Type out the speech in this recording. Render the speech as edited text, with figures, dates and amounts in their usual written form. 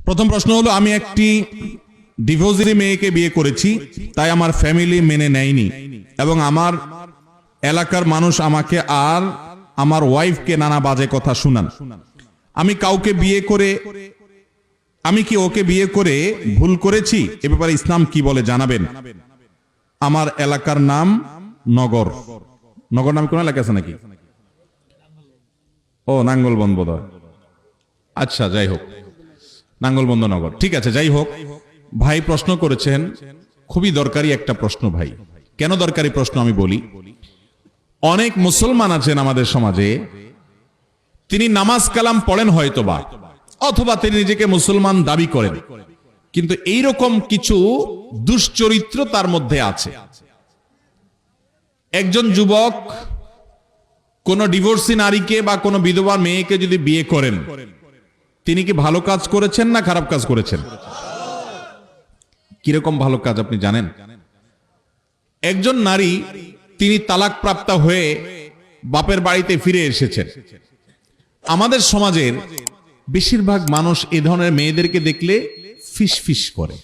প্রথম প্রশ্ন হলো, আমি একটি ডিভোর্সি মেয়েকে বিয়ে করেছি, তাই আমার ফ্যামিলি মেনে নেয়নি এবং আমার এলাকার মানুষ আমাকে আর আমার ওয়াইফকে নানা বাজে কথা শুনান। আমি কি ওকে বিয়ে করে ভুল করেছি? এ ব্যাপারে ইসলাম কি বলে জানাবেন। আমার এলাকার নাম নগর। নগর নাম কোন এলাকা আছে নাকি? ও, নাঙ্গলবন্দ বোধহয়। আচ্ছা, যাই হোক, নাঙ্গলবন্দ নগর, ঠিক আছে, যাই হোক। ভাই প্রশ্ন করেছেন, খুবই দরকারি একটা প্রশ্ন ভাই। কেন দরকারি প্রশ্ন আমি বলি। অনেক মুসলমান আছেন আমাদের সমাজে, তিনি নামাজ কালাম পড়েন হয়তোবা, অথবা তিনি নিজেকে মুসলমান দাবি করেন, কিন্তু এইরকম কিছু দুশ্চরিত্র তার মধ্যে আছে। একজন যুবক কোন ডিভোর্সি নারীকে বা কোন বিধবা মেয়েকে যদি বিয়ে করেন, তিনি কি ভালো কাজ করেছেন না খারাপ কাজ করেছেন? কিরকম ভালো কাজ আপনি জানেন? একজন নারী, তিনি তালাক প্রাপ্তা হয়ে বাপের বাড়িতে ফিরে এসেছেন। আমাদের সমাজের বেশিরভাগ মানুষ এ ধরনের মেয়েদেরকে দেখলে ফিস ফিস করে।